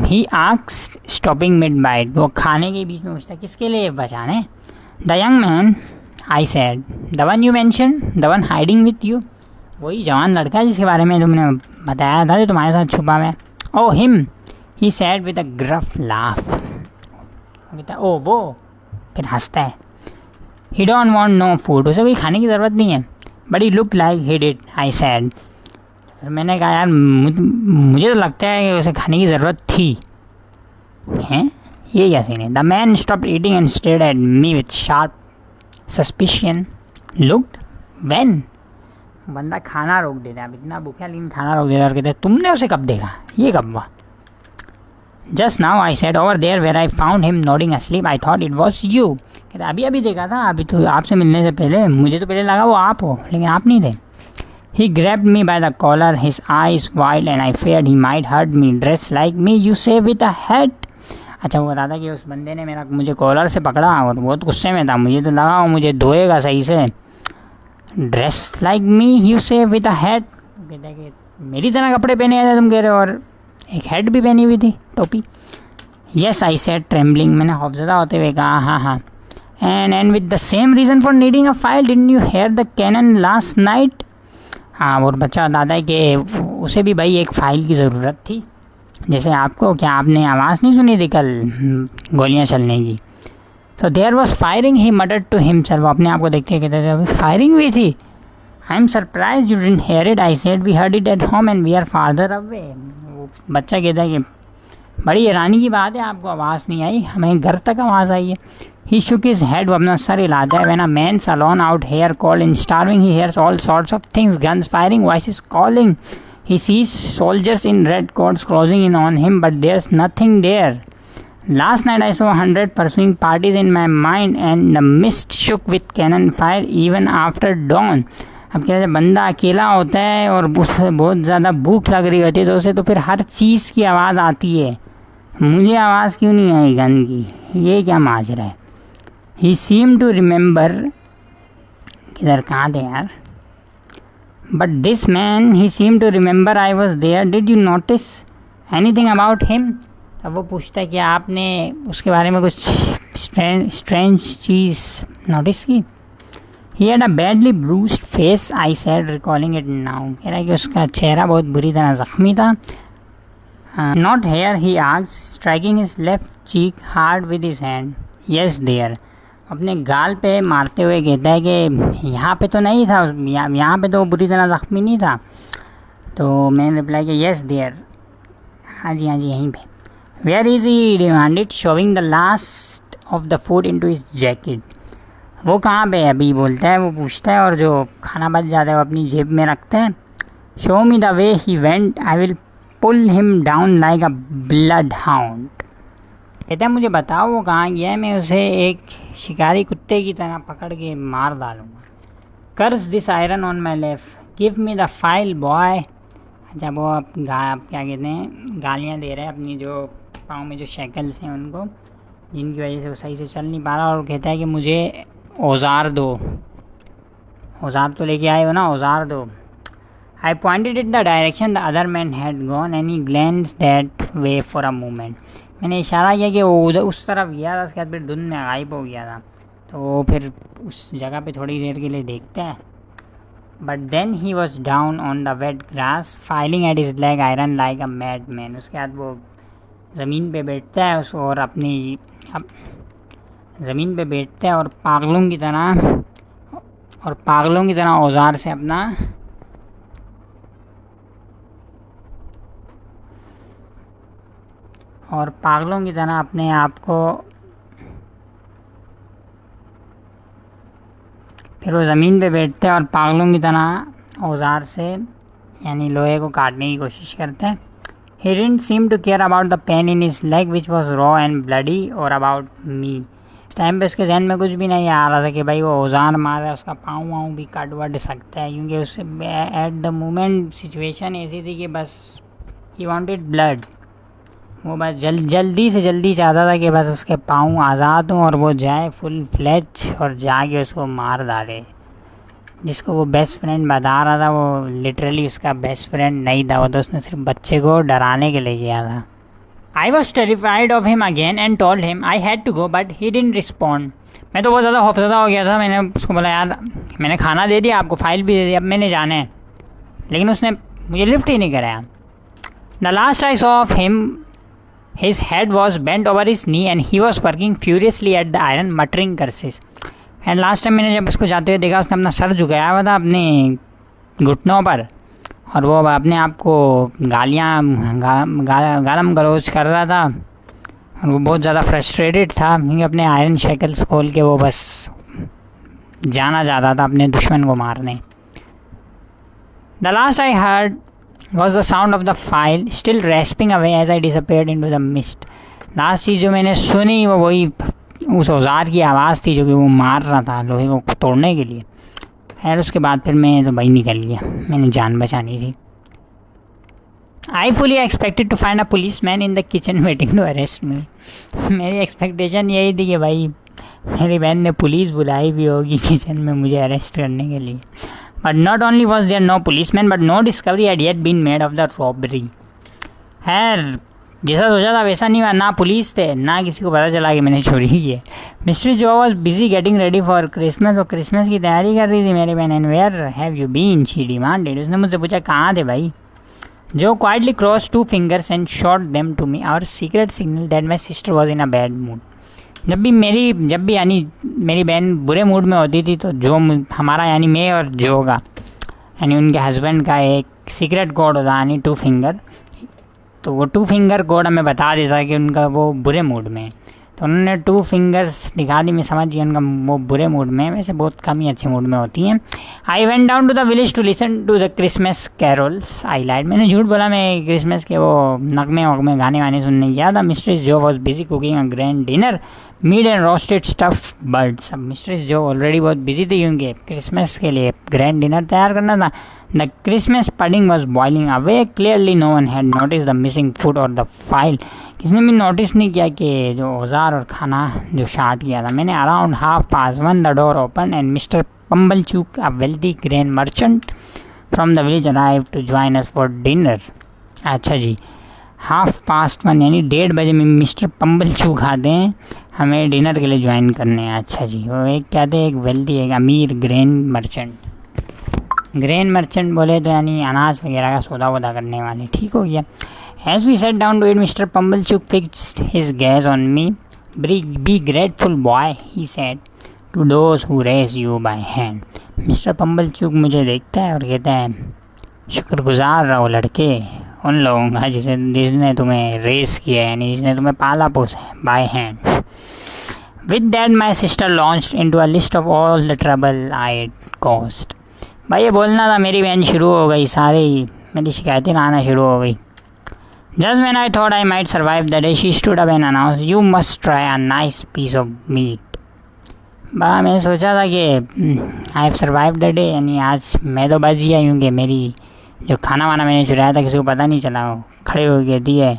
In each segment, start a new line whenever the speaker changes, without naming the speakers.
ही asked stopping mid bite, वो खाने के बीच में पूछता किसके लिए बचाने? The young man, I said, the one you mention, the one hiding with you, वही जवान लड़का जिसके बारे में तुमने बताया था जो तुम्हारे साथ छुपा हुआ है। Oh him, he said with a gruff laugh, oh वो, फिर हंसता है। He don't want no food, उसे कोई खाने की ज़रूरत नहीं है। But he look like he did, I said, मैंने कहा यार मुझे तो लगता है कि उसे खाने की ज़रूरत थी। हैं, ये क्या सीन है? The man stopped eating and stared at me with sharp suspicion. Looked, when? बंदा खाना रोक देता है, अब इतना भूखा लेकिन खाना रोक देता है और कहता है तुमने उसे कब देखा, ये कब हुआ? Just now, I said, over there where I found him nodding asleep, I thought it was you. कहता अभी अभी देखा था, अभी तो आपसे मिलने से पहले मुझे तो पहले लगा वो आप हो, लेकिन आप नहीं थे। He grabbed me by the collar, his eyes wild, and I feared he might hurt me. Dressed like me, you say with a hat. अच्छा, वो बताता कि उस बंदे ने मुझे कॉलर से पकड़ा और बहुत गुस्से में था, मुझे तो लगा वो मुझे धोएगा सही से। Dressed like me, you say with a hat. कहता है कि मेरी तरह कपड़े पहने आए थे तुम कह रहे हो, और एक हैट भी पहनी हुई थी, टोपी। Yes, I said trembling. मैंने खौफज़दा होते हुए कहा हाँ हाँ। And with the same reason for needing a file, didn't you hear the cannon last night? हाँ, और बच्चा बताता है कि उसे भी भाई एक फ़ाइल की ज़रूरत थी जैसे आपको, क्या आपने आवाज़ नहीं सुनी थी कल गोलियां चलने की? So there was firing, he muttered to himself, वो अपने आप को देखते कहते थे अभी फायरिंग हुई थी। I am surprise you didn't hear it, I said we heard it at home and we are farther away. वो बच्चा कहता है कि बड़ी हैरानी की बात है, आपको आवाज़ नहीं आई, हमें घर तक आवाज़ आई है। He shook his head, वो अपना सर हिलाता है। When a man's alone out here cold and starving, he hears all sorts of things, guns firing, voices calling. He sees soldiers in red coats closing in on him, but there's nothing there. Last night I saw 100 pursuing parties in my mind, and the mist shook with cannon fire even after dawn. अब क्या, जब बंदा अकेला होता है और उसे बहुत ज़्यादा भूख लग रही होती है तो उसे तो फिर हर चीज़ की आवाज़ आती है, मुझे आवाज़ क्यों नहीं आई गन की, ये क्या माजरा है? He seemed to remember, किधर कहाँ थे यार? But this man, he seemed to remember I was there. Did you notice anything about him? अब वो पूछता है कि आपने उसके बारे में कुछ स्ट्रेंज चीज़ नोटिस की? He had a badly bruised face, I said, recalling it now. कह रहा है कि उसका चेहरा बहुत बुरी तरह ज़ख्मी था। Not here, he asked, striking his left cheek hard with his hand. Yes, there. अपने गाल पे मारते हुए कहता है कि यहाँ पे तो नहीं था, यहाँ पे तो बुरी तरह ज़ख्मी नहीं था। तो मैंने रिप्लाई किया येस देयर, हाँ जी यहीं पे। Where is he demanded, shoving the last of the food into his jacket, वो कहाँ पे है अभी बोलता है, वो पूछता है, और जो खाना बच जाता है वो अपनी जेब में रखता है। Show me the way he went, I will pull him down like a bloodhound. कहता है मुझे बताओ वो कहाँ गया है, मैं उसे एक शिकारी कुत्ते की तरह पकड़ के मार डालूँगा। Curse this iron on my left, give me the file boy. अच्छा, वो अब क्या कहते हैं, गालियाँ दे रहे हैं अपनी जो पाँव में जो शैकल्स हैं उनको, जिनकी वजह से वो सही से चल नहीं पा रहा, और कहता है कि मुझे औजार दो, औजार तो लेके आए हो ना, औजार दो। I pointed in the direction the other man had gone and he glanced that way for a moment. मैंने इशारा किया कि वो उधर उस तरफ गया था, उसके बाद फिर धुंध में गायब हो गया था, तो वो फिर उस जगह पे थोड़ी देर के लिए देखते हैं। But then he was down on the wet grass filing at his leg iron like a mad man. उसके बाद वो ज़मीन पे बैठता है उसको, और अपनी ज़मीन पे बैठता है और पागलों की तरह औजार से अपने आप को, फिर वो ज़मीन पे बैठते हैं और पागलों की तरह औजार से यानी लोहे को काटने की कोशिश करते हैं। He didn't seem to care about the pain in his leg which was raw and bloody or about me. इस टाइम पे उसके जहन में कुछ भी नहीं आ रहा था कि भाई वो औजार मार रहा है, उसका पाँव वाँव भी कट वट सकता है, क्योंकि उस एट द मोमेंट सिचुएशन ऐसी थी कि बस ही वांटेड ब्लड। वो बस जल्दी से जल्दी चाहता था कि बस उसके पाँव आज़ाद हों और वो जाए फुल फ्लेज और जाके उसको मार डाले। जिसको वो बेस्ट फ्रेंड बता रहा था वो लिटरली उसका बेस्ट फ्रेंड नहीं था, वो तो उसने सिर्फ बच्चे को डराने के लिए किया था। I was terrified of him again and told him I had to go but he didn't respond. मैं तो बहुत ज़्यादा खौफज़दा हो गया था। मैंने उसको बोला यार मैंने खाना दे दिया, आपको फाइल भी दे दी, अब मैंने जाना है, लेकिन उसने मुझे लिफ्ट ही नहीं कराया। The last I saw of him his head was bent over his knee and he was working furiously at the iron muttering curses. And last time मैंने जब उसको जाते हुए देखा, उसने अपना सर झुकाया हुआ था अपने घुटनों पर और वो अपने आप को गालम गलोच कर रहा था और वो बहुत ज़्यादा फ्रस्ट्रेटेड था क्योंकि अपने आयरन शैकल्स खोल के वो बस जाना चाहता था अपने दुश्मन को मारने। The last I heard was the sound of the file still rasping away as I disappeared into the mist. लास्ट चीज़ जो मैंने सुनी वो वही उस औजार की आवाज़ थी जो कि वो मार रहा था लोहे को तोड़ने के लिए। खैर उसके बाद फिर मैं तो भाई निकल गया, मैंने जान बचानी थी। I fully expected to find a policeman in the kitchen waiting to arrest me. मेरी एक्सपेक्टेशन यही थी कि भाई मेरी बहन ने पुलिस बुलाई भी होगी किचन में मुझे अरेस्ट करने के लिए। But not only was there no policeman but no discovery had yet been made of the robbery. खैर जैसा सोचा था वैसा नहीं हुआ, ना पुलिस थे ना किसी को पता चला कि मैंने चोरी की है। Mister Joe was busy getting ready for Christmas, और क्रिसमस की तैयारी कर रही थी मेरी बहन। And where have you been she demanded. उसने मुझसे पूछा कहाँ थे भाई। Joe quietly cross 2 fingers and shot them to me our secret signal that my sister was in a bad mood. जब भी यानी मेरी बहन बुरे मूड में होती थी तो जो हमारा यानी मैं और जो का यानी उनके हस्बैंड का एक सीक्रेट कोड होता यानी 2 finger, तो वो 2 finger कोड हमें बता देता कि उनका वो बुरे मूड में है। तो उन्होंने 2 fingers दिखा दी, मैं समझ गया उनका वो बुरे मूड में है। वैसे बहुत कम ही अच्छे मूड में होती हैं। I went down to the village to listen to the Christmas carols I light. मैंने झूठ बोला, मैं क्रिसमस के वो नगमे वगमे गाने वाने सुनने गया था। Mistress Joe was busy cooking a grand dinner meat and roasted stuff birds. अब मिस्ट्रेस जो ऑलरेडी बहुत बिजी थी क्योंकि क्रिसमस के लिए ग्रैंड डिनर तैयार करना था। The Christmas pudding was boiling away. Clearly no one had noticed the missing food or the file. किसने भी नोटिस नहीं किया कि जो औजार और खाना जो शार्ट किया था मैंने। Around 1:30 the door opened and Mr. Pumblechook, a wealthy grain merchant from the village, arrived to join us for dinner. अच्छा जी, 1:30 यानी 1:30 बजे में मिस्टर पम्बलचूक आते हैं हमें डिनर के लिए ज्वाइन करने हैं। अच्छा जी, वो एक कहते हैं एक वेल्दी एक अमीर ग्रेन मर्चेंट। ग्रेन मर्चेंट बोले तो यानी अनाज वगैरह का सौदा वोदा करने वाले। ठीक हो गया। As we set down to it mister Pumblechook fixed his gaze on me. Be grateful boy he said to those who raise you by hand. Mister Pumblechook मुझे देखता है और कहता है शुक्रगुजार रहो लड़के उन लोगों का जिसने तुम्हें रेस किया है यानी जिसने तुम्हें पाला पोसा है by hand. With that my sister launched into a list of all the trouble I cost. भाई ये बोलना था मेरी बहन शुरू हो गई, सारी मेरी शिकायतें लाना शुरू हो गई। Just when I thought I might survive the day she stood up and announce you must try a nice piece of meat. बा मैंने सोचा था कि I have survive the day यानी आज मैं तो बच गया क्योंकि मेरी जो खाना वाना मैंने चुराया था किसी को पता नहीं चला, वो खड़े हो गए दिए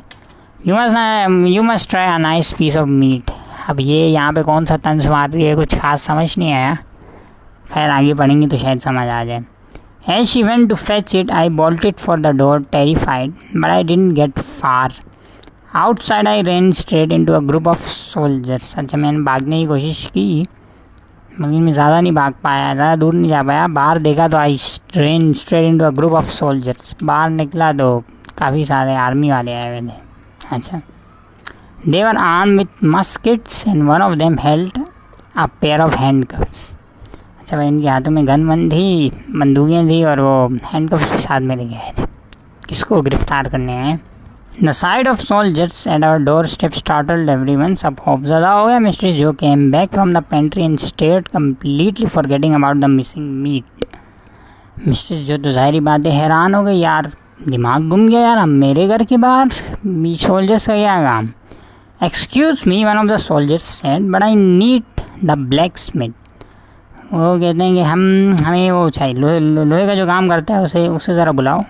you must try a nice piece of meat. अब ये यहाँ पे कौन सा तंज मार रही है कुछ खास समझ नहीं आया। खैर आगे पढ़ेंगे तो शायद समझ आ जाए। As she went to fetch it, I bolted for the door, terrified, but I didn't get far. Outside, I ran straight into a group of soldiers. अच्छा मैंने भागने की कोशिश की मगर मैं ज़्यादा नहीं भाग पाया, ज़्यादा दूर नहीं जा पाया। बाहर देखा तो I ran straight into a group of soldiers. बाहर निकला तो काफ़ी सारे आर्मी वाले आए हुए थे। अच्छा, they were armed with muskets and one of them held a pair of handcuffs. अच्छा भाई इनके हाथों में गन वन थी, बंदूकें थी और वो हैंडकफ्स के साथ में लेके आए थे। किसको गिरफ्तार करने आए। The sight of soldiers at our doorstep startled everyone. सब खौफज़दा हो गया। Mister Joe came back from the pantry and stared completely forgetting about the missing meat. Mister Joe तो ज़ाहिरी बात है हैरान हो गई, यार दिमाग घूम गया यार, हम मेरे घर के बाहर सोल्जर्स का क्या काम। Excuse me one of the soldiers said but I need the black Smith. वो कहते हैं कि हमें वो चाहिए लोहे का जो काम करता है उसे ज़रा बुलाओ।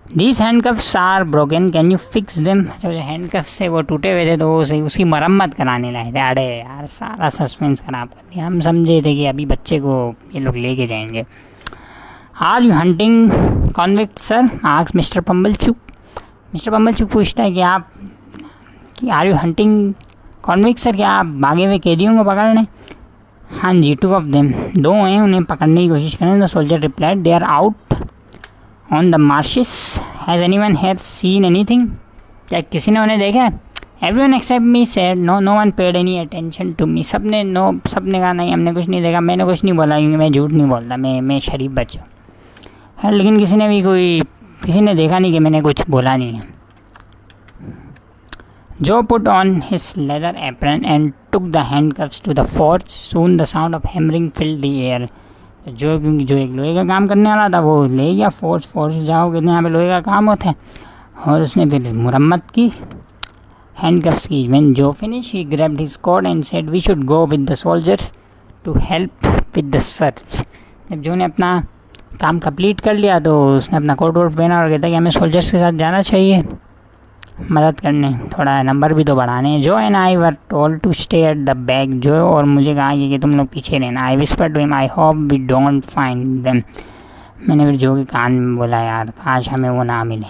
These handcuffs are broken can you fix them. अच्छा जो हैंडकफ्स से वो टूटे हुए थे तो वो उसकी मरम्मत कराने लाए थे। अरे यार सारा सस्पेंस ख़राब कर दिया। हम समझे थे कि अभी बच्चे को ये लोग लेके जाएंगे। Are you hunting convict sir asked mister Pumblechook. Mister Pumblechook पूछता है कि आप कि are you hunting convict sir, क्या आप भागे हुए कैदियों को पकड़ने? हाँ जी, 2 of them, 2 हैं, उन्हें पकड़ने की कोशिश करें। The soldier replied, they are out on the marshes, has anyone has seen anything, क्या किसी ने उन्हें देखा है? Everyone except me said no, no one paid any attention to me, सबने कहा नहीं, हमने कुछ नहीं देखा, मैंने कुछ नहीं बोला, क्योंकि मैं झूठ नहीं बोलता, मैं शरीफ बच्चा है। लेकिन किसी ने देखा नहीं कि मैंने कुछ बोला नहीं है। Joe put on his leather apron and took the handcuffs to the forge. Soon the sound of hammering filled the air. जो एक लोहे का काम करने वाला था वो ले गया फोर्स जाओगे, यहाँ पे लोहे का काम होता है, और उसने फिर मुरम्मत की हैंडकफ्स की। When Joe finished, he grabbed his coat and said, "We should go with the soldiers to help with the search." जब जो ने अपना काम कंप्लीट कर लिया तो उसने अपना कोट वोट पहना और कहता कि हमें सोल्जर्स के साथ जाना चाहिए मदद करने, थोड़ा नंबर भी तो बढ़ाने। Joe and I were told to stay at the back, Joe और मुझे कहा कि तुम लोग पीछे रहना। I whisper to him, I hope we don't find them, मैंने फिर जो के कान में बोला, यार काश हमें वो ना मिले।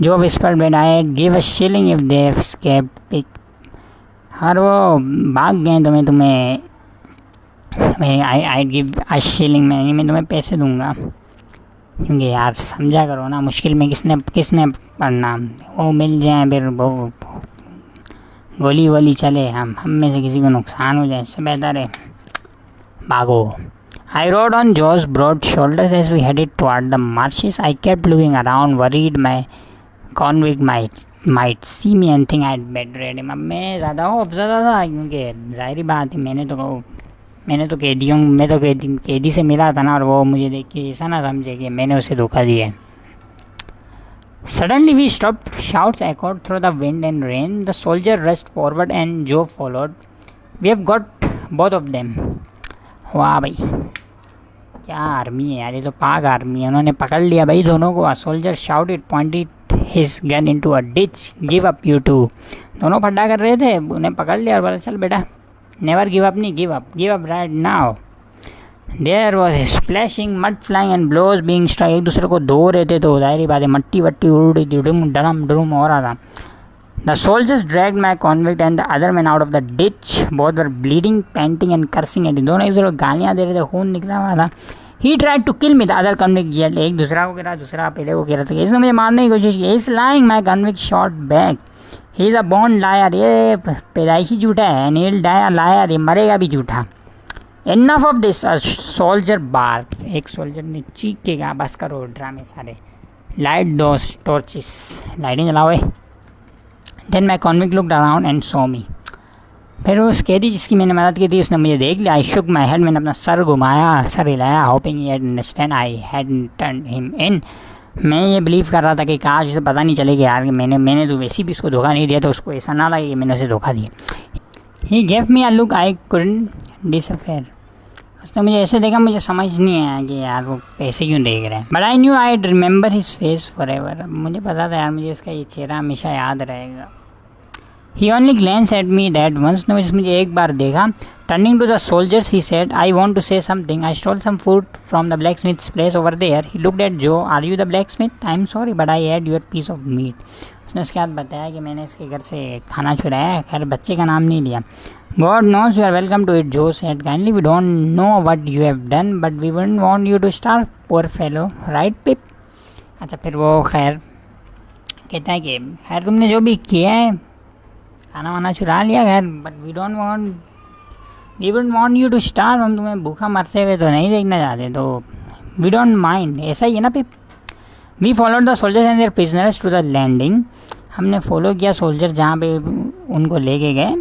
Joe whispered, I give a shilling if they escaped, हर वो भाग गए तुम्हें आई गिव अ शिलिंग, मैं तुम्हें पैसे दूंगा, क्योंकि यार समझा करो ना, मुश्किल में किसने पढ़ना, वो मिल जाए फिर वो गोली वोली चले, हम में से किसी को नुकसान हो जाए, इससे बेहतर है भागो। I rode on Joe's broad shoulders as we headed toward the marshes, I kept looking around worried my convict might see me and think I had betrayed him. अब मैं ज़्यादा खौफज़दा था, क्योंकि ज़ाहिर बात है मैं तो कैदी से मिला था ना, और वो मुझे देख के ऐसा ना समझे कि मैंने उसे धोखा दिया है। Suddenly we stopped, shouts echoed through the wind and rain. The soldier rushed forward and Joe followed. We have got both of them. वाह भाई, क्या आर्मी है यार, ये तो पाक आर्मी है, उन्होंने पकड़ लिया भाई दोनों को। A soldier shouted, pointed his gun into a ditch. Give up you two. दोनों फड्डा कर रहे थे, उन्हें पकड़ लिया और बोला चल बेटा, नेवर गिव अप, नहीं give up right now. There was splashing, mud flying and blows being strike, एक दूसरे को धो रहे थे, तो जाहिर बात है मट्टी वट्टी उड़ रही थी, डरम हो रहा था। The soldiers dragged my convict and the other man out of the ditch, both were bleeding, panting and cursing at, दोनों एक दूसरे को गालियाँ दे रहे थे, खून निकला हुआ था। He tried to kill me, the other convict yelled, एक दूसरा को कह रहा, दूसरा पहले को कह रहा था कि इसने मुझे मारने की कोशिश की। Is lying, my convict shot back, he is a born liar, ये पैदाइशी झूठा है, नील लायर, ये मरेगा भी झूठा। Enough of this, a soldier bark, एक सोल्जर ने चीख के कहा बस करो ड्रामे सारे। लाइट दोस टॉर्चेस, लाइटें जलाओ। Then my convict looked around and saw me, फिर उस कैदी जिसकी मैंने मदद की थी उसने मुझे देख लिया। आई शुक माई हेड, मैंने अपना सर घुमाया, सर हिलाया, hopping he had understand I had turned him in, मैं ये बिलीव कर रहा था कि काश उसे पता नहीं चले कि यार मैंने तो वैसे भी उसको धोखा नहीं दिया, तो उसको ऐसा ना लगे कि मैंने उसे धोखा दिया। He gave me a look I couldn't decipher, उसने मुझे ऐसे देखा, मुझे समझ नहीं आया कि यार वो पैसे क्यों देख रहे हैं। But I knew I remember his face for ever, मुझे पता था यार मुझे इसका ये चेहरा हमेशा याद रहेगा। He only glance at me that once, ने मुझे एक बार देखा। Turning to the soldiers he said, I want to say something, I stole some food from the blacksmith's place over there. He looked at Joe, are you the blacksmith, I am sorry but I had your piece of meat, उसने उसके बाद बताया कि मैंने इसके घर से खाना चुराया है, खैर बच्चे का नाम नहीं लिया। God knows you are welcome to it, Joe said kindly. We don't know what you have done, but we wouldn't want you to starve, poor fellow, right Pip? अच्छा फिर वो खैर कहता है कि खैर तुमने जो भी किया है, खाना वाना चुरा लिया खैर, but we wouldn't want you to starve, हम तुम्हें भूखा मरते हुए तो नहीं देखना चाहते, तो वी डोंट माइंड, ऐसा ही है ना Pip. We followed the soldiers and their prisoners to the landing, हमने फॉलो किया सोल्जर जहाँ पे उनको लेके गए।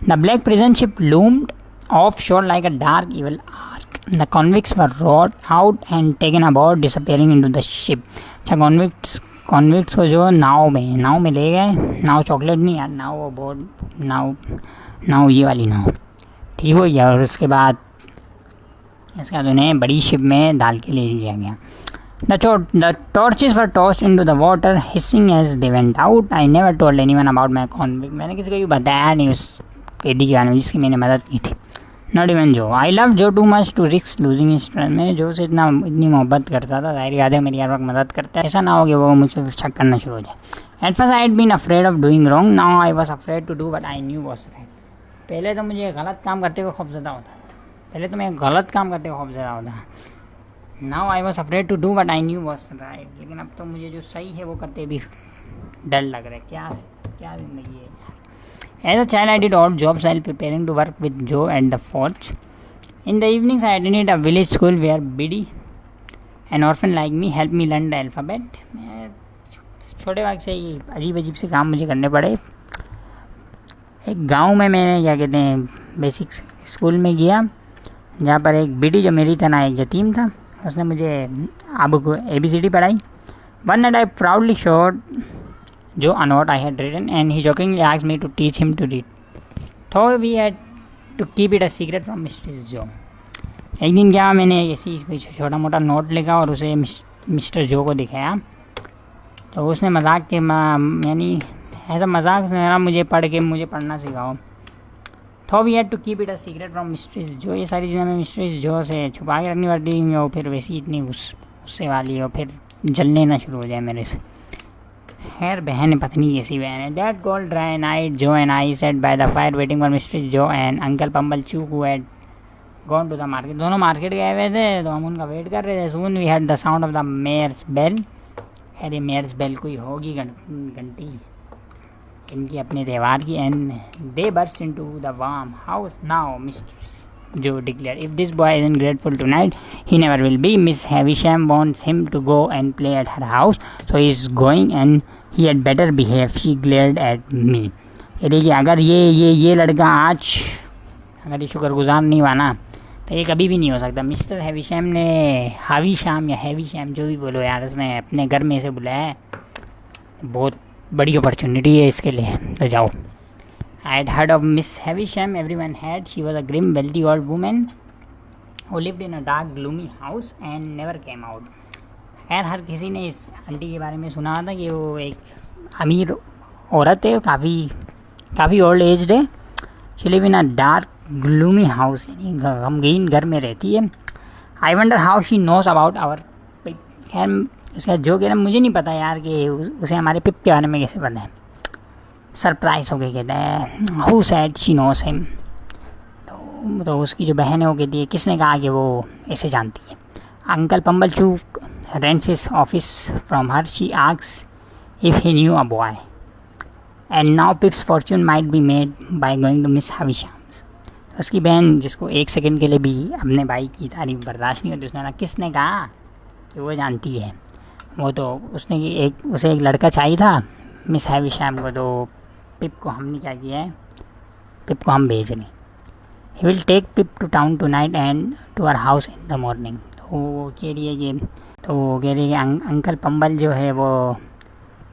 The black prison ship loomed offshore like a dark evil arc. The convicts were rowed out and taken aboard, disappearing into the ship. अच्छा convicts को जो नाव में ले गए, नाव चॉकलेट नहीं यार, नाव वो बोर्ड नाव ये वाली नाव, ठीक हो गया। और उसके बाद उन्हें बड़ी शिप में डाल के ले लिया गया। The torches were tossed into the water, hissing as they went out. I never told anyone about my convict. मैंने किसी को भी बताया नहीं उस कैदी के बारे में जिसकी मैंने मदद की थी। Not even Joe. I love Joe too much to risk losing his trust. मैं जो से इतनी मोहब्बत करता था, जाहिर याद है मेरी हर वक्त मदद करता है, ऐसा ना हो कि वो मुझसे शक करना शुरू हो जाए। At first I had been afraid of doing wrong, now I was afraid to do what I knew was right. पहले तो मुझे गलत काम करते हुए खौफज़दा होता था, now I was afraid to do what I knew was right. लेकिन अब तो मुझे जो सही है वो करते भी डर लग रहा है। क्या ज़िंदगी है। As a child I did odd jobs I preparing to work with Joe at the forge. In the evenings I attended a village school where Biddy an orphan like me help me learn the alphabet. मैं छोटे वक्त से ही अजीब से काम मुझे करने पड़े। एक गांव में मैंने क्या कहते हैं बेसिक स्कूल में गया, जहाँ पर एक बिडी जो मेरी तरह एक यतीम था, उसने मुझे अब को ABCD पढ़ाई। One night I proudly showed Joe a note I had written and he jokingly asked me to teach him to read, though we had to keep it a secret from mister Joe. एक दिन क्या, मैंने ऐसी कोई छोटा मोटा note लिखा और उसे मिस्टर जो को दिखाया, तो उसने मजाक के यानी ऐसा मजाक से मुझे पढ़ के मुझे पढ़ना सिखाओ। तो we had to keep it a secret from mistress Joe. ये सारी चीज़ें मैं मिस्ट्रेस जो से छुपा के रखनी पड़ती है, वो फिर वैसी इतनी गुस्से वाली है, फिर जलने ना शुरू हो जाए मेरे से। खैर बहन पत्नी कैसी बहन है। That cold dry night Joe and I sat by the fire waiting for mistress Joe and uncle Pumblechook who had gone to the market. दोनों मार्केट गए हुए थे, तो हम उनका वेट कर रहे थे। Soon we had the sound of the mayor's bell. अरे मेयर्स बेल कोई होगी घंटी इनकी अपने त्यौहार की। And they burst into the warm house now mistress Joe declare if this boy is grateful tonight he never will be. Miss Havisham wants him to go and play at her house so he is going and he had better behave. She glared at me. कह रही कि अगर ये लड़का आज अगर ये शुक्रगुजार नहीं हुआ ना, तो ये कभी भी नहीं हो सकता। मिस्टर हैविशम ने हाविशाम या हैविशम जो भी बोलो यार, उसने अपने घर में से बुलाया है, बहुत बड़ी अपॉर्चुनिटी है इसके लिए, तो जाओ। I had heard of miss Havisham, everyone had. She was a grim wealthy old woman who lived in a dark gloomy house and never came out. खैर हर किसी ने इस आंटी के बारे में सुना था कि वो एक अमीर औरत है, काफ़ी ओल्ड एज्ड है। She live in a dark gloomy house, यानी गमगीन घर में रहती है। I wonder how she knows about our. खैर उसका जो कह रहा मुझे नहीं पता यार कि उसे हमारे पिप के बारे में कैसे पता है। सरप्राइज हो गई कहता है who said she nose him. तो उसकी जो बहन है वो कहती है किसने कहा कि वो ऐसे जानती है। Uncle Pumblechook rents his office from her. She asks if he knew a boy and now Pip's fortune might be made by going to miss Havisham's. उसकी बहन जिसको एक सेकंड के लिए भी अपने भाई की तारीफ बर्दाश्त नहीं होती, उसने कहा किसने कहा कि वो जानती है। वो तो उसे एक लड़का चाहिए था मिस हैविशम को, तो पिप को हमने क्या किया है, पिप को हम भेज रहे। He will take Pip to town tonight and to our house in the morning. तो वो कह रही है कि अंकल पंबल जो है वो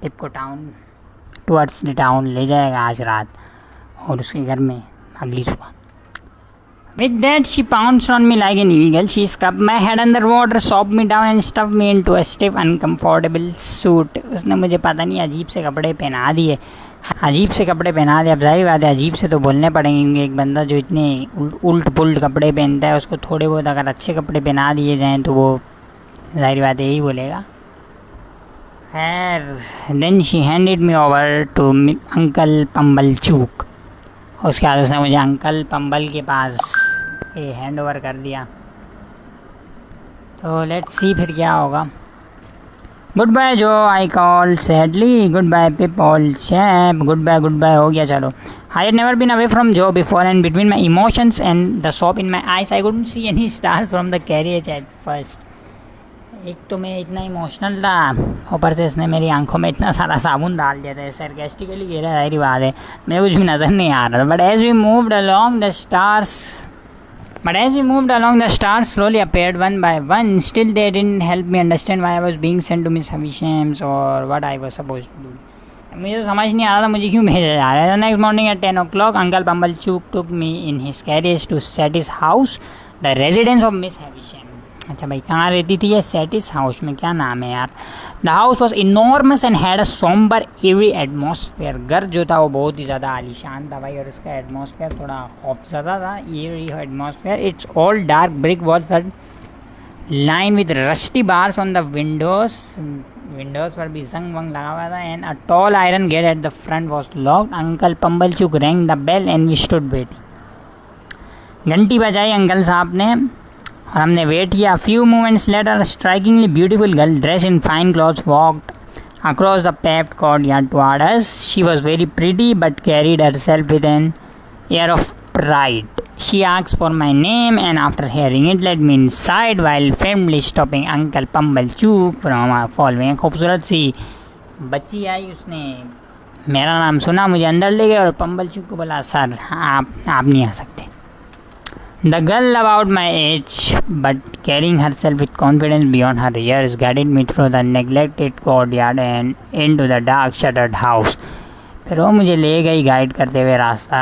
पिप को टूवर्ड्स द टाउन ले जाएगा आज रात और उसके घर में अगली सुबह। With that, she pounced on me like an eagle. She scrubbed my head underwater, sopped me down and stuffed me into a stiff, uncomfortable suit. उसने मुझे पता नहीं अजीब से कपड़े पहना दिए। अब जाहिर बात है अजीब से तो बोलने पड़ेंगे। एक बंदा जो इतने उल्ट पुल्ट कपड़े पहनता है, उसको थोड़े बहुत अगर अच्छे कपड़े पहना दिए जाएँ तो वो जाहिर बात है यही बोलेगा। खैर then she handed me over to uncle Pumblechook. उसके बाद उसने मुझे अंकल पंबल के पास हैंड ओवर कर दिया। तो लेट्स सी फिर क्या होगा। Goodbye Joe I call sadly, goodbye Pip old chap, goodbye हो गया चलो। I had never been away from Joe before and between my emotions and the soap in my eyes I couldn't see any star from the carriage at first. एक तो मैं इतना emotional था, ऊपर से इसने मेरी आंखों में इतना सारा साबुन डाल दिया था, सरकास्टिकली कह रहा है, सारी बात है मुझे कुछ भी नज़र नहीं आ रहा था। But as we moved along the stars slowly appeared one by one. Still they didn't help me understand why I was being sent to Miss Havisham's or what I was supposed to do. मुझे समझ नहीं आ रहा था मुझे क्यों भेजा जा रहा है। Next morning at 10 o'clock uncle Pumblechook took me in his carriage to Satis house, the residence of Miss Havisham. अच्छा भाई, कहाँ रहती थी ये सेटिस हाउस में? क्या नाम है यार? The house was enormous and had a sombre every atmosphere. घर जो था वो बहुत ही ज़्यादा आलीशान था भाई, और इसका एटमॉस्फेयर थोड़ा खौफजदा था। Every atmosphere, it's all dark brick walls were line with rusty bars on the windows पर भी जंग वंग लगा हुआ था। And a tall iron gate at the front was locked. Uncle Pumblechook rang the bell and we stood waiting. घंटी बजाई uncle साहब ने और हमने वेट किया। Few moments later strikingly beautiful girl dress in fine clothes walked across the paved courtyard toward us. She was very pretty but carried herself with an air of pride. She asked for my name and after hearing it led me inside while firmly stopping Uncle Pumblechook from following. खूबसूरत सी बच्ची आई, उसने मेरा नाम सुना, मुझे अंदर ले गए और पंबलचूक को बोला सर आप नहीं आ सकते। The girl about my age but carrying herself with confidence beyond her years guided me through the neglected courtyard and into the dark shuttered house. फिर वो मुझे ले गई गाइड करते हुए रास्ता।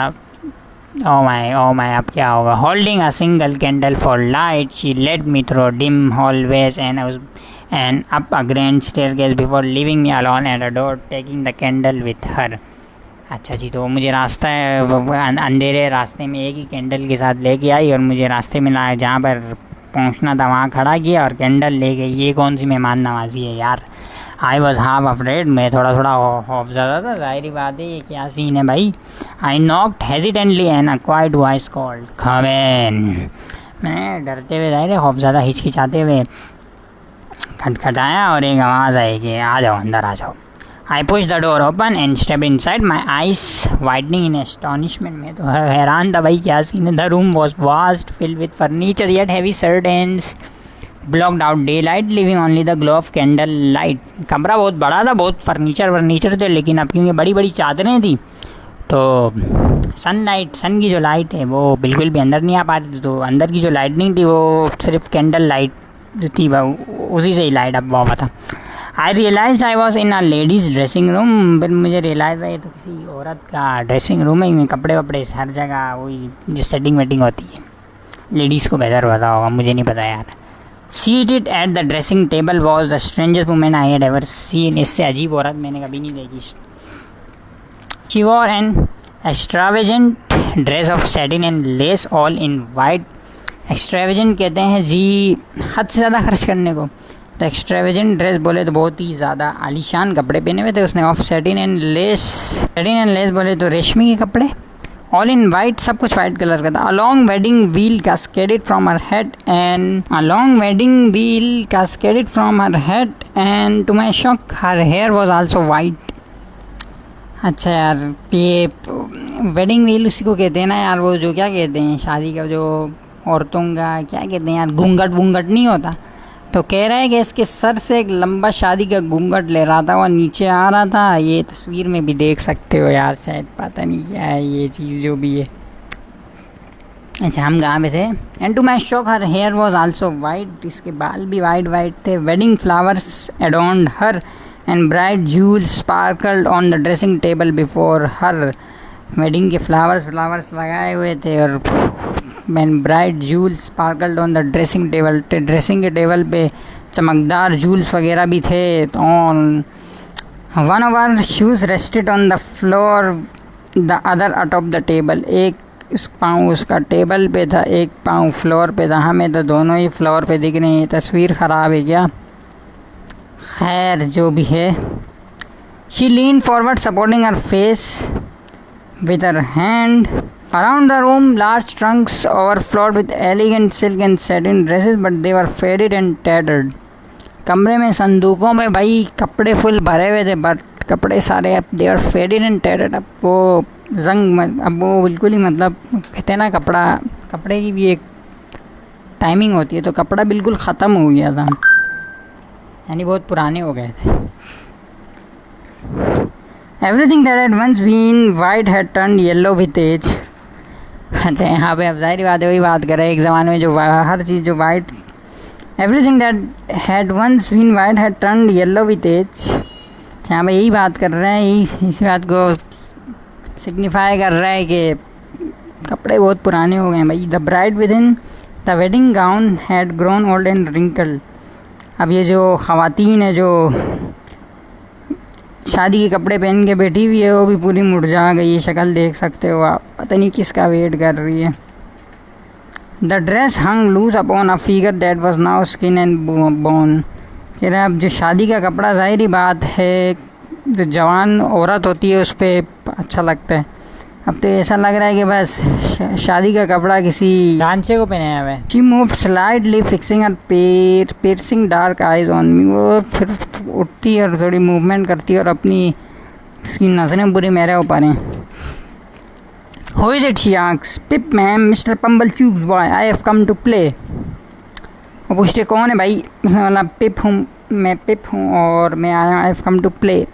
ओ माय अब क्या होगा? Holding a single candle for light, she led me through dim hallways and up a grand staircase before leaving me alone at a door, taking the candle with her. अच्छा जी, तो मुझे रास्ता अंधेरे रास्ते में एक ही कैंडल के साथ लेके आई और मुझे रास्ते में लाया जहाँ पर पहुँचना था वहाँ खड़ा किया और कैंडल ले गई। ये कौन सी मेहमान नवाजी है यार? आई वॉज हाफ अफ्रेड, मैं थोड़ा खौफ ज़्यादा था, ज़ाहिरी बात है, ये क्या सीन है भाई। I knocked hesitantly and a quiet voice called come in. मैंने डरते हुए, ज़ाहिर है खौफज़दा हिचकिचाते हुए खटखटाया और एक आवाज़ आई कि आ जाओ, अंदर आ जाओ। I pushed the door open and stepped inside, my eyes widening in astonishment. मैं तो हैरान था भाई, क्या सीन है। The room was vast, filled with furniture, yet heavy curtains blocked out daylight, leaving only the glow of candle light. कमरा बहुत बड़ा था, बहुत फर्नीचर थे, लेकिन अब क्योंकि बड़ी बड़ी चादरें थी तो सन की जो लाइट है वो बिल्कुल भी अंदर नहीं आ पा रही थी। तो अंदर की जो लाइटनिंग थी वो सिर्फ कैंडल लाइट जो थी उसी से ही लाइट अप हुआ था। I realise I was in a ladies dressing room. फिर मुझे रियलाइज़ भाई तो किसी औरत का ड्रेसिंग रूम है, कपड़े वपड़े हर जगह वही जिस सेटिंग वेटिंग होती है, लेडीज़ को बेहतर पता होगा, मुझे नहीं पता यार। Seated at the dressing table was the strangest women I had ever seen. इससे अजीब औरत मैंने कभी नहीं देखी। She wore an extravagant dress of satin and lace all in white. Extravagant कहते हैं जी हद से ज़्यादा खर्च करने को। तो एक्स्ट्रावेजेंट ड्रेस बोले तो बहुत ही ज़्यादा आलीशान कपड़े पहने हुए थे उसने। ऑफ सैटिन एंड लेस बोले तो रेशमी के कपड़े। ऑल इन वाइट, सब कुछ वाइट कलर का था। A long wedding veil cascaded from her head and to my shock her hair was also white. अच्छा यार, ये वेडिंग व्हील उसी को कहते हैं ना यार, वो जो क्या कहते हैं शादी का जो औरतों का क्या कहते हैं यार, घूंघट नहीं होता। तो कह रहा है कि इसके सर से एक लंबा शादी का घूंघट ले रहा था, वह नीचे आ रहा था। ये तस्वीर में भी देख सकते हो यार, शायद पता नहीं क्या है ये चीज़ जो भी है। अच्छा, हम कहाँ पे थे? And to my shock her hair was also white. इसके बाल भी वाइट थे। Wedding flowers adorned her and bright jewels sparkled on the dressing table before her. Wedding के फ्लावर्स लगाए हुए थे और man bright jewels sparkled on the dressing table. Dressing के टेबल पे चमकदार जूल्स वगैरह भी थे। तो one of our shoes rested on the floor, the other atop the table. एक पाँव उसका टेबल पे था, एक पाँव फ्लोर पे था। हमें तो दोनों ही फ्लोर पे दिख रहे हैं। तस्वीर ख़राब है क्या? खैर जो भी है। She lean forward supporting her face with her hand. Around the room, large trunks overflowed with elegant silk and satin dresses, but they were faded and tattered. कमरे में संदूकों में भाई कपड़े फुल भरे हुए थे, बट कपड़े सारे अब they were faded and tattered। अब वो रंग, अब वो बिल्कुल ही मतलब कहते हैं ना, कपड़े की भी एक टाइमिंग होती है, तो कपड़ा बिल्कुल ख़त्म हो गया था, यानी बहुत पुराने हो गए थे। Everything that had once been white had turned yellow with age. अच्छा, यहाँ पे अब ज़ाहिर बात है वही बात कर रहे हैं, एक ज़माने में जो हर चीज़ जो white, everything that had once been white had turned yellow with age। यहाँ पे यही बात कर रहे हैं, इसी बात को सिग्निफाई कर रहा है कि कपड़े बहुत पुराने हो गए हैं भाई। The bride within the wedding gown had grown old and wrinkled. अब ये जो ख़वातीन है जो शादी के कपड़े पहन के बैठी हुई है वो भी पूरी मुरझा गई है, शक्ल देख सकते हो आप, पता नहीं किसका वेट कर रही है। The dress hung loose upon a figure that was now skin and bone. कह रहे अब जो शादी का कपड़ा जाहिर ही बात है जो जवान औरत होती है उस पर अच्छा लगता है, अब तो ऐसा लग रहा है कि बस शादी का कपड़ा किसी ढांचे को पहनाया हुआ है। She moved slightly fixing her piercing dark eyes on me. वो फिर उठती है और थोड़ी मूवमेंट करती है और अपनी उसकी नज़रें पूरी मेरे ऊपर हैं। Who is it? she asks. Pip ma'am, Mr. Pumblechook's boy. I have come to play. वो पूछते कौन है भाई, मतलब पिप हूँ, मैं पिप हूँ और मैं आया, I have come to play.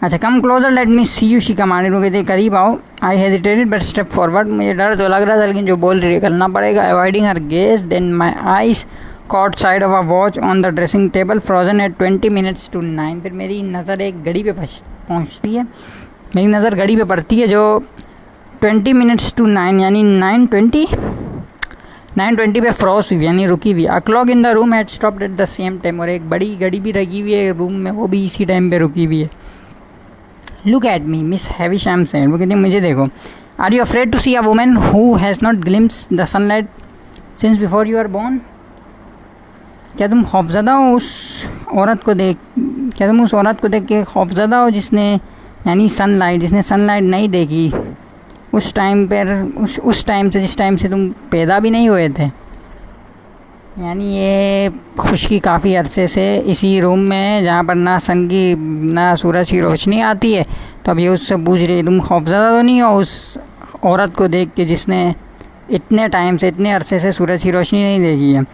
अच्छा, come closer let me see you, she commanded. वो कहते करीब आओ। I hesitated but step forward. मुझे डर तो लग रहा था लेकिन जो बोल रही है करना पड़ेगा। Avoiding her gaze then my eyes caught sight of a watch on the dressing table frozen at 20 minutes to 9। फिर मेरी नज़र एक घड़ी पे पहुँचती है, मेरी नज़र घड़ी पे पड़ती है जो 20 minutes to 9 यानी 9:20 पे फ्रोज हुई यानी रुकी हुई। A clock in the room had stopped at the same time. और एक बड़ी घड़ी भी लगी हुई है रूम में, वो भी इसी टाइम पे रुकी हुई है। Look at me miss Havisham said. वो कहती है मुझे देखो। Are you afraid to see a woman who has not glimpse the sunlight since before you are born. क्या तुम खौफज़दा हो उस औरत को देख, क्या तुम उस औरत को देख के खौफज़दा हो जिसने यानी जिसने सनलाइट नहीं देखी उस टाइम पर, उस टाइम से जिस टाइम से तुम पैदा भी नहीं हुए थे। यानी ये खुशकी काफ़ी अरसे से इसी रूम में जहाँ पर ना सन की ना सूरज की रोशनी आती है। तो अब ये उससे पूछ रही तुम खौफज़दा तो नहीं हो उस औरत को देख के जिसने इतने टाइम से इतने अरसे से सूरज की रोशनी नहीं देखी है।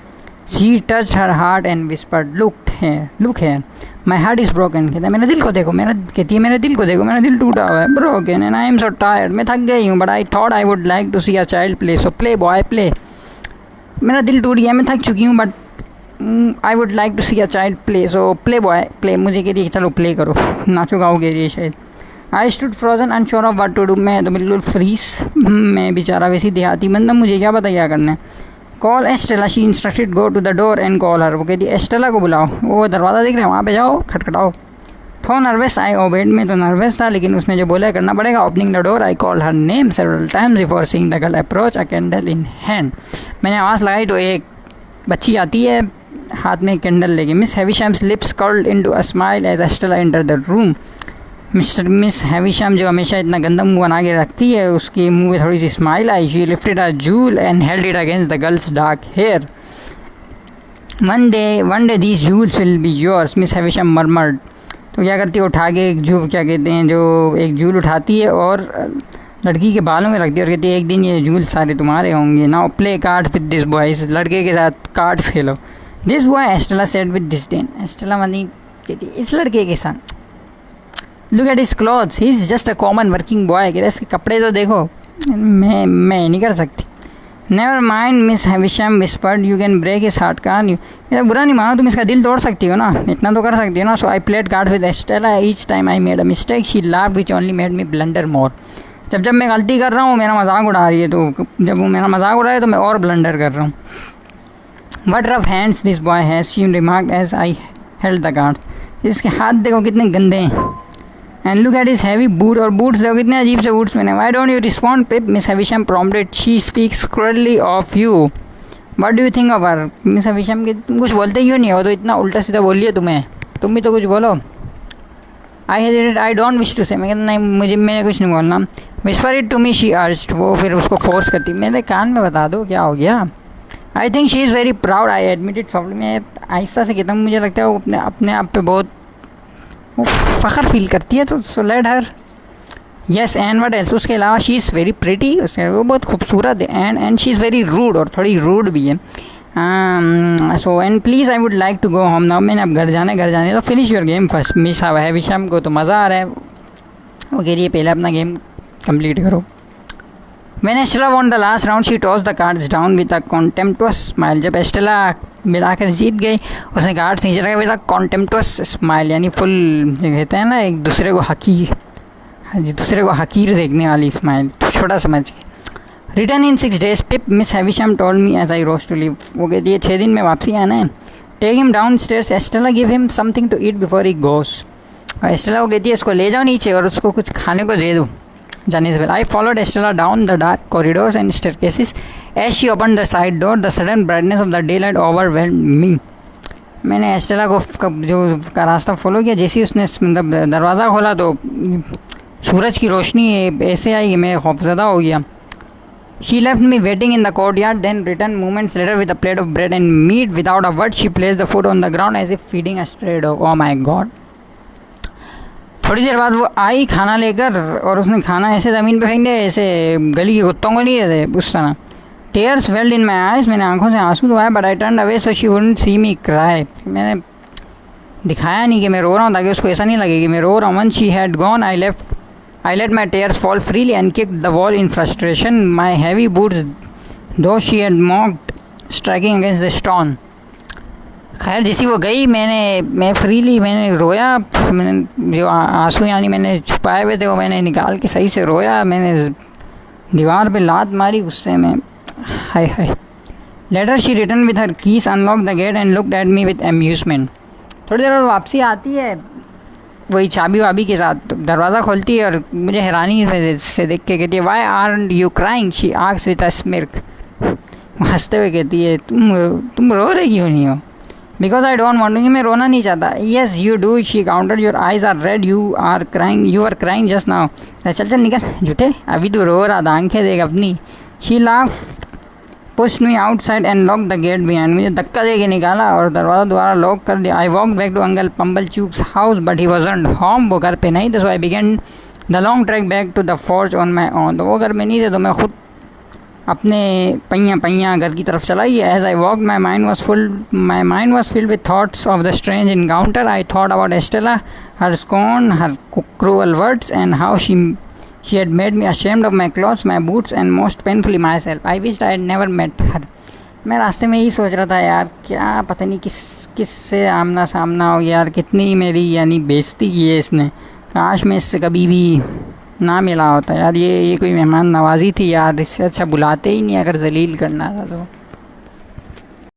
She touch her heart and whispered look है माई हार्ट इज़ ब्रोकन। कहता है मेरे दिल को देखो, कहती है मेरे दिल को देखो, मेरा दिल टूटा हुआ है। Broken and I am so tired, मैं थक गई हूँ। But I thought I would like to see a child play, so play boy play. मेरा दिल टूट गया, मैं थक चुकी हूँ, but I would like to see a child play, so play boy play. मुझे कह रही है चलो प्ले करो, नाचो गाओ कह रही है शायद। I stood frozen unsure of what to do. मैं तो बिल्कुल फ्रीज, मैं बेचारा वैसी देहाती बंदा, मुझे क्या पता क्या करना है। Call Estella, she instructed go to the door and call her. वो कहती एस्टेला को बुलाओ, वो दरवाज़ा दिख रहा है वहाँ पे जाओ, खटखटाओ। थो नर्वस आई ओबेड। में तो नर्वस था लेकिन उसने जो बोला करना पड़ेगा। Opening the door I call her name several times before seeing the girl approach a candle in hand. मैंने आवाज़ लगाई तो एक बच्ची आती है हाथ में कैंडल लेके। Miss Havisham's lips curled into a smile as Estella enter the room. Miss Havisham जो हमेशा इतना गंदा मुंह बना के रखती है उसकी मुंह में थोड़ी सी स्माइल आई। She lifted a jewel and held it against the girl's dark hair. One day these jewels will be yours, miss Havisham murmured. तो क्या करती है उठा के एक क्या कहते हैं जो एक जूल उठाती है और लड़की के बालों में रखती है और कहती है एक दिन ये जूल सारे तुम्हारे होंगे। Now play card with this boy, इस लड़के के साथ cards Khelo. This boy Estella said with disdain. Estella money कहती इस लड़के के साथ। Look at his clothes, he is just a common working boy. कह रहे इसके कपड़े तो देखो, मैं नहीं कर सकती। Never mind miss Havisham whispered, you can break his heart can't you. मेरा बुरा नहीं मानो, तुम इसका दिल तोड़ सकती हो ना, इतना तो कर सकती हो ना। So I played card with Estella each time I made a mistake she laughed which only made me blunder more. जब मैं गलती कर रहा हूँ मेरा मजाक उड़ा रही है, तो जब वो मेरा मजाक उड़ा रहा है तो मैं और ब्लंडर कर रहा हूँ। What rough hands this boy has, she remarked as I held the cards. इसके हाथ देखो कितने गंदे हैं। And look at his heavy boot, और बूट्स देखो कितने अजीब से बूट्स मैंने। Why don't you respond Pip, miss Havisham prompted. She speaks cruelly of you, what do you think of her. Miss Havisham की तुम कुछ बोलते क्यों नहीं हो, तो इतना उल्टा सीधा बोलिए तुम्हें, तुम भी तो कुछ बोलो। I hesitated, I don't wish to say. मैं कहता नहीं मैं कुछ नहीं बोलना। Whisper it to me, she urged. वो फिर उसको फोर्स करती, मेरे कान में बता दो क्या हो गया। I think she is very proud, I admitted softly. मैं आहिस्ता से कहता हूँ मुझे लगता है वो अपने आप पे बहुत फ़ख्र फील करती है, तो so let her. Yes and what else, उसके अलावा शी इज़ वेरी प्रिटी, उसके वो बहुत खूबसूरत है। And she is very rude, और थोड़ी रूड भी है। So and please I would like to go home now. मैंने अब घर जाने तो finish your game first. Miss Havisham को तो मज़ा आ रहा है, वो कह रही है पहले अपना गेम कंप्लीट करो। When Estella won the last round, she tossed the cards down with a contemptuous smile. जब एस्टेला मिलाकर जीत गई उसने कार्ड्स नीचे रखे विद अ कॉन्टेम्प्टुअस स्माइल, यानी फुल कहते हैं ना एक दूसरे को हकीर देखने वाली स्माइल, तो छोटा समझ के। Return in 6 days, Pip miss Havisham told me as I rose to leave. वो कहती है 6 दिन में वापसी आना है। Take him downstairs, Estella give him something to eat before he goes. Estella को कहती है इसको ले जाओ नीचे और उसको कुछ खाने को दे दो जाने से पहले। I followed Estella down the dark corridors and staircases as she open the side door, the sudden brightness of the daylight overwhelmed me. मैंने एस्टेला को जो का रास्ता फॉलो किया, जैसे ही उसने मतलब दरवाज़ा खोला तो सूरज की रोशनी ऐसे आई कि मैं खौफज़दा हो गया। She left me waiting in the courtyard, then returned moments later with a plate of bread and meat. Without a word, she placed the food on the ground as if feeding a stray dog. Oh my God! थोड़ी देर बाद वो आई खाना लेकर और उसने खाना ऐसे ज़मीन पे फेंक दिया ऐसे गली के कुत्तों को नहीं देते उस तरह। Tears welled in my eyes, मैंने आंखों से आंसू धोए, but I turned away so she wouldn't see me cry. मैंने दिखाया नहीं कि मैं रो रहा हूँ ताकि उसको ऐसा नहीं लगे कि मैं रो रहा हूँ। Once she had gone, I let my tears fall freely and kicked the wall in frustration. My heavy boots, though she had mocked, striking against the stone. खैर जैसी वो गई मैं फ्रीली मैंने रोया। मैंने जो आंसू यानी मैंने छुपाए हुए थे वो मैंने निकाल के सही से रोया। मैंने दीवार पे लात मारी गुस्से में। हाय हाय। Later she returned with her keys, unlocked the gate and looked at me with amusement. थोड़ी देर बाद वापसी आती है वही चाबी वाबी के साथ, दरवाज़ा खोलती है और मुझे हैरानी से देख के कहती है why aren't you crying, she asks with a smirk. हंसते हुए कहती है तुम रो रही क्यों नहीं हो। Because I don't want to, मैं रोना नहीं चाहता। Yes you do, she countered, your eyes are red, you are crying just now. चल चल निकल झूठे, अभी तू रो रहा था, आंखें देख अपनी। She laughed, pushed me outside and locked the gate behind me. मुझे धक्का दे के निकाला और दरवाज़ा दोबारा लॉक कर दिया। I walked back to Uncle Pumblechook's house, but he wasn't home. वो घर पे नहीं थे, so I began the long trek back to the forge on my own. तो वो घर में नहीं थे तो मैं खुद अपने पहिया घर की तरफ चला गया। As I walked, my mind was filled with thoughts of the strange encounter. I thought about Estella, her scorn, her cruel words, and how she had made me ashamed of my clothes, my boots, and most painfully myself. I wished I had never met her. मैं रास्ते में यही सोच रहा था यार, क्या पता नहीं किस से आमना सामना हो गया यार, कितनी मेरी यानी बेइज्जती की है इसने। काश मैं इससे कभी भी ना मिला होता यार। ये कोई मेहमान नवाजी थी यार, इससे अच्छा बुलाते ही नहीं अगर जलील करना था तो।